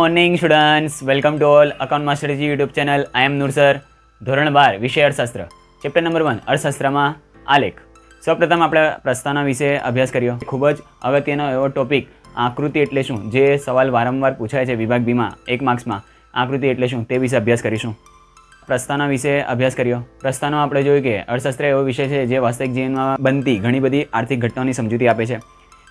Morning students, welcome to all account Masterji YouTube channel. I am Noor sir. ધોરણ 12 વિષય અર્થશાસ્ત્ર, chapter number 1 અર્થશાસ્ત્રમાં આલેખ. સૌપ્રથમ આપણે પ્રસ્તાવના વિશે અભ્યાસ કર્યો. ખૂબ જ અગત્યનો એવો ટોપિક આકૃતિ એટલે શું, જે સવાલ વારંવાર પૂછાય છે વિભાગ બીમાં 1 માર્ક્સમાં. આકૃતિ એટલે શું તે વિશે અભ્યાસ કરીશું. પ્રસ્તાવના વિશે અભ્યાસ કર્યો. પ્રસ્તાવના આપણે જોયું કે અર્થશાસ્ત્ર એવો વિષય છે જે વાસ્તવિક જીવનમાં બનતી ઘણી બધી આર્થિક ઘટનાઓની સમજૂતી આપે છે.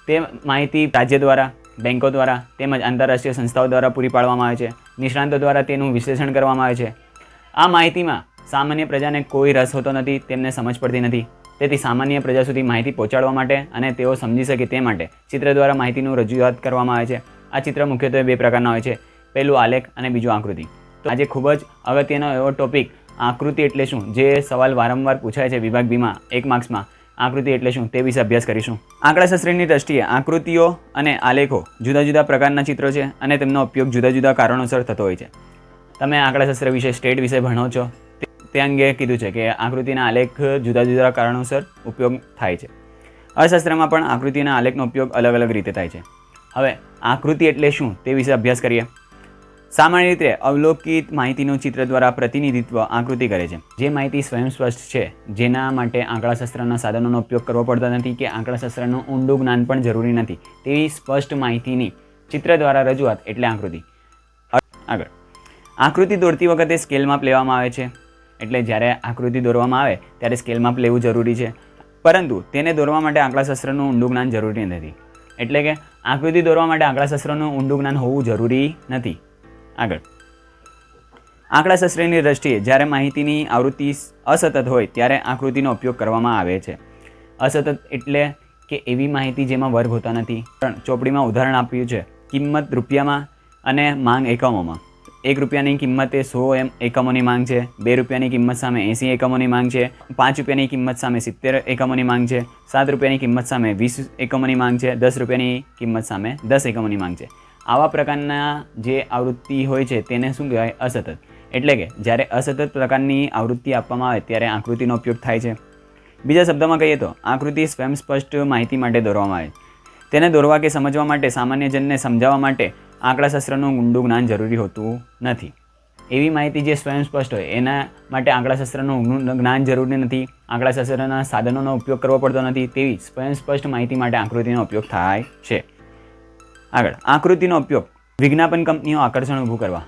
તે માહિતી રાજ્ય દ્વારા, બેન્કો દ્વારા તેમજ આંતરરાષ્ટ્રીય સંસ્થાઓ દ્વારા પૂરી પાડવામાં આવે છે. નિષ્ણાંતો દ્વારા તેનું વિશ્લેષણ કરવામાં આવે છે. આ માહિતીમાં સામાન્ય પ્રજાને કોઈ રસ હોતો નથી, તેમને સમજ પડતી નથી. તેથી સામાન્ય પ્રજા સુધી માહિતી પહોંચાડવા માટે અને તેઓ સમજી શકે તે માટે ચિત્ર દ્વારા માહિતીનું રજૂઆત કરવામાં આવે છે. આ ચિત્ર મુખ્યત્વે 2 પ્રકારના હોય છે. પહેલું આલેખ અને બીજું આકૃતિ. તો આજે ખૂબ જ અગત્યનો એવો ટોપિક આકૃતિ એટલે શું, જે સવાલ વારંવાર પૂછાય છે વિભાગ બીમાં 1 માર્ક્સમાં. આકૃતિ એટલે શું તે વિશે અભ્યાસ કરીશું. આંકડાશાસ્ત્રની દ્રષ્ટિએ આકૃતિઓ અને આલેખો જુદા જુદા પ્રકારના ચિત્રો છે અને તેમનો ઉપયોગ જુદા જુદા કારણોસર થતો હોય છે. તમે આંકડાશાસ્ત્ર વિશે સ્ટેટ વિશે ભણો છો તે અંગે કીધું છે કે આકૃતિના આલેખ જુદા જુદા કારણોસર ઉપયોગ થાય છે. અર્થશાસ્ત્રમાં પણ આકૃતિના આલેખનો ઉપયોગ અલગ અલગ રીતે થાય છે. હવે આકૃતિ એટલે શું તે વિશે અભ્યાસ કરીએ. સામાન્ય રીતે અવલોકિત માહિતીનું ચિત્ર દ્વારા પ્રતિનિધિત્વ આકૃતિ કરે છે. જે માહિતી સ્વયં સ્પષ્ટ છે, જેના માટે આંકડાશાસ્ત્રના સાધનોનો ઉપયોગ કરવો પડતો નથી કે આંકડાશાસ્ત્રનું ઊંડું જ્ઞાન પણ જરૂરી નથી, તેવી સ્પષ્ટ માહિતીની ચિત્ર દ્વારા રજૂઆત એટલે આકૃતિ. આગળ, આકૃતિ દોરતી વખતે સ્કેલ માપ લેવામાં આવે છે. એટલે જ્યારે આકૃતિ દોરવામાં આવે ત્યારે સ્કેલ માપ લેવું જરૂરી છે, પરંતુ તેને દોરવા માટે આંકડાશાસ્ત્રનું ઊંડું જ્ઞાન જરૂરી નથી. એટલે કે આકૃતિ દોરવા માટે આંકડાશાસ્ત્રનું ઊંડું જ્ઞાન હોવું જરૂરી નથી. આગળ, આંકડાશાસ્ત્રની દ્રષ્ટિએ જ્યારે માહિતીની આવૃત્તિ અસતત હોય ત્યારે આકૃતિનો ઉપયોગ કરવામાં આવે છે. અસતત એટલે કે એવી માહિતી જેમાં વર્ગ હોતા નથી. ચોપડીમાં ઉદાહરણ આપ્યું છે. કિંમત રૂપિયામાં અને માંગ એકમોમાં. 1 રૂપિયાની કિંમતે 100 એકમોની માંગ છે. 2 રૂપિયાની કિંમત સામે 80 એકમોની માંગ છે. 5 રૂપિયાની કિંમત સામે 70 એકમોની માંગ છે. 7 રૂપિયાની કિંમત સામે 20 એકમોની માંગ છે. 10 રૂપિયાની કિંમત સામે 10 એકમોની માંગ છે. આવા પ્રકારના જે આવૃત્તિ હોય છે તેને શું કહેવાય? અસતત. એટલે કે જ્યારે અસતત પ્રકારની આવૃત્તિ આપવામાં આવે ત્યારે આકૃતિનો ઉપયોગ થાય છે. બીજા શબ્દોમાં કહીએ તો આકૃતિ સ્વયં સ્પષ્ટ માહિતી માટે દોરવામાં આવે. તેને દોરવા કે સમજવા માટે સામાન્ય જનને સમજાવવા માટે આંકડાશાસ્ત્રનું ઊંડું જ્ઞાન જરૂરી હોતું નથી. એવી માહિતી જે સ્વયં સ્પષ્ટ હોય એના માટે આંકડાશાસ્ત્રનું ઊંડું જ્ઞાન જરૂરી નથી, આંકડાશાસ્ત્રના સાધનોનો ઉપયોગ કરવો પડતો નથી, તેવી સ્વયં સ્પષ્ટ માહિતી માટે આકૃતિનો ઉપયોગ થાય છે. આગળ, આકૃતિનો ઉપયોગ વિજ્ઞાપન કંપનીઓ આકર્ષણ ઊભું કરવા.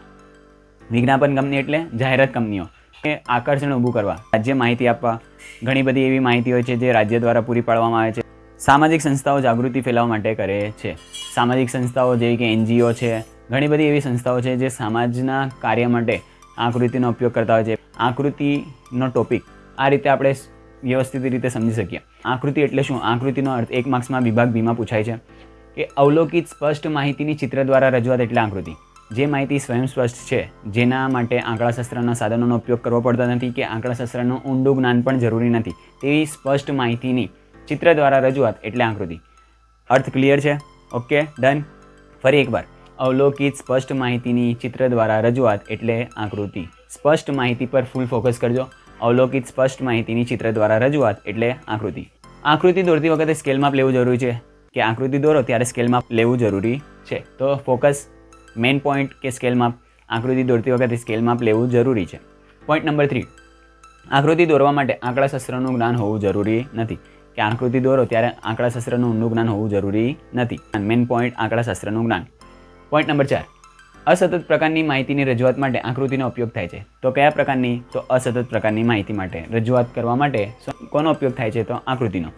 વિજ્ઞાપન કંપની એટલે જાહેરાત કંપનીઓ એ આકર્ષણ ઊભું કરવા, રાજ્ય માહિતી આપવા. ઘણી બધી એવી માહિતી હોય છે જે રાજ્ય દ્વારા પૂરી પાડવામાં આવે છે. સામાજિક સંસ્થાઓ જાગૃતિ ફેલાવવા માટે કરે છે. સામાજિક સંસ્થાઓ જેવી કે NGO છે, ઘણી બધી એવી સંસ્થાઓ છે જે સમાજના કાર્ય માટે આકૃતિનો ઉપયોગ કરતા હોય છે. આકૃતિનો ટોપિક આ રીતે આપણે વ્યવસ્થિત રીતે સમજી શકીએ. આકૃતિ એટલે શું? આકૃતિનો અર્થ 1 માર્ક્સમાં વિભાગ બીમાં પૂછાય છે કે અવલોકિત સ્પષ્ટ માહિતીની ચિત્ર દ્વારા રજૂઆત એટલે આકૃતિ. જે માહિતી સ્વયં સ્પષ્ટ છે, જેના માટે આંકડાશાસ્ત્રના સાધનોનો ઉપયોગ કરવો પડતો નથી કે આંકડાશાસ્ત્રનું ઊંડું જ્ઞાન પણ જરૂરી નથી, તેવી સ્પષ્ટ માહિતીની ચિત્ર દ્વારા રજૂઆત એટલે આકૃતિ. અર્થ ક્લિયર છે? Okay, done. ફરી એકવાર, અવલોકિત સ્પષ્ટ માહિતીની ચિત્ર દ્વારા રજૂઆત એટલે આકૃતિ. સ્પષ્ટ માહિતી પર ફૂલ ફોકસ કરજો. અવલોકિત સ્પષ્ટ માહિતીની ચિત્ર દ્વારા રજૂઆત એટલે આકૃતિ. આકૃતિ દોરતી વખતે સ્કેલ માપ લેવું જરૂરી છે કે આકૃતિ દોરો ત્યારે સ્કેલ માપ લેવું જરૂરી છે. તો ફોકસ, મેઇન પોઈન્ટ કે સ્કેલ માપ. આકૃતિ દોરતી વખતે સ્કેલ માપ લેવું જરૂરી છે. પોઈન્ટ નંબર 3, આકૃતિ દોરવા માટે આંકડાશાસ્ત્રનું જ્ઞાન હોવું જરૂરી નથી કે આકૃતિ દોરો ત્યારે આંકડાશાસ્ત્રનું ઊંડું જ્ઞાન હોવું જરૂરી નથી. મેઇન પોઈન્ટ આંકડાશાસ્ત્રનું જ્ઞાન. પોઈન્ટ નંબર 4, અસતત પ્રકારની માહિતીની રજૂઆત માટે આકૃતિનો ઉપયોગ થાય છે. તો કયા પ્રકારની? તો અસતત પ્રકારની માહિતી માટે રજૂઆત કરવા માટે કોનો ઉપયોગ થાય છે? તો આકૃતિનો.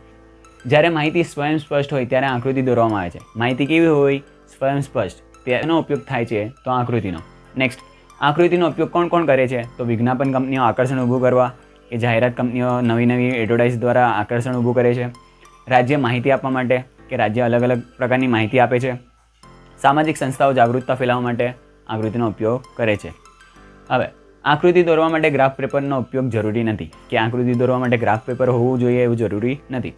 જ્યારે માહિતી સ્વયં સ્પષ્ટ હોય ત્યારે આકૃતિ દોરવામાં આવે છે. માહિતી કેવી હોય? સ્વયં સ્પષ્ટ. તેનો ઉપયોગ થાય છે તો આકૃતિનો. નેક્સ્ટ, આકૃતિનો ઉપયોગ કોણ કોણ કરે છે? તો વિજ્ઞાપન કંપનીઓ આકર્ષણ ઊભું કરવા કે જાહેરાત કંપનીઓ નવી એડવર્ટાઇઝ દ્વારા આકર્ષણ ઊભું કરે છે. રાજ્ય માહિતી આપવા માટે કે રાજ્ય અલગ અલગ પ્રકારની માહિતી આપે છે. સામાજિક સંસ્થાઓ જાગૃતતા ફેલાવવા માટે આકૃતિનો ઉપયોગ કરે છે. હવે, આકૃતિ દોરવા માટે ગ્રાફ પેપરનો ઉપયોગ જરૂરી નથી કે આકૃતિ દોરવા માટે ગ્રાફ પેપર હોવું જોઈએ એવું જરૂરી નથી.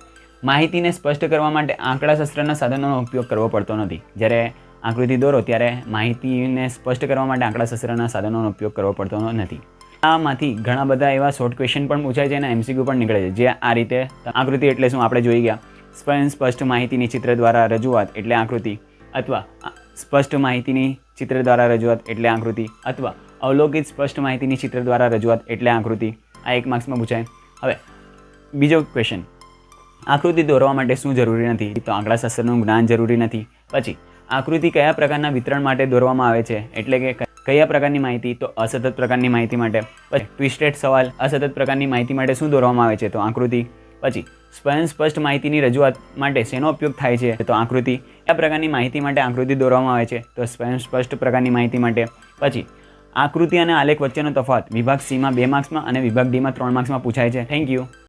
માહિતીને સ્પષ્ટ કરવા માટે આંકડાશાસ્ત્રના સાધનોનો ઉપયોગ કરવો પડતો નથી. જ્યારે આકૃતિ દોરો ત્યારે માહિતીને સ્પષ્ટ કરવા માટે આંકડાશાસ્ત્રના સાધનોનો ઉપયોગ કરવો પડતો નથી. આમાંથી ઘણા બધા એવા શોર્ટ ક્વેશ્ચન પણ પૂછાય છે અને MCQ પણ નીકળે છે, જે આ રીતે. આકૃતિ એટલે શું આપણે જોઈ ગયા. સ્પષ્ટ માહિતીની ચિત્ર દ્વારા રજૂઆત એટલે આકૃતિ, અથવા સ્પષ્ટ માહિતીની ચિત્ર દ્વારા રજૂઆત એટલે આકૃતિ, અથવા અવલોકિત સ્પષ્ટ માહિતીની ચિત્ર દ્વારા રજૂઆત એટલે આકૃતિ. આ 1 માર્ક્સમાં પૂછાય. હવે બીજો ક્વેશ્ચન, આકૃતિ દોરવા માટે શું જરૂરી નથી? તો આંકડાશાસ્ત્રનું જ્ઞાન જરૂરી નથી. પછી આકૃતિ કયા પ્રકારના વિતરણ માટે દોરવામાં આવે છે, એટલે કે કયા પ્રકારની માહિતી? તો અસતત પ્રકારની માહિતી માટે. પછી ટ્વિસ્ટેડ સવાલ, અસતત પ્રકારની માહિતી માટે શું દોરવામાં આવે છે? તો આકૃતિ. પછી સ્વયં સ્પષ્ટ માહિતીની રજૂઆત માટે શેનો ઉપયોગ થાય છે? તો આકૃતિ. કયા પ્રકારની માહિતી માટે આકૃતિ દોરવામાં આવે છે? તો સ્વયં સ્પષ્ટ પ્રકારની માહિતી માટે. પછી આકૃતિ અને આલેખ વચ્ચેનો તફાવત વિભાગ C માં 2 માર્ક્સમાં અને વિભાગ D માં 3 માર્ક્સમાં પૂછાય છે. Thank you.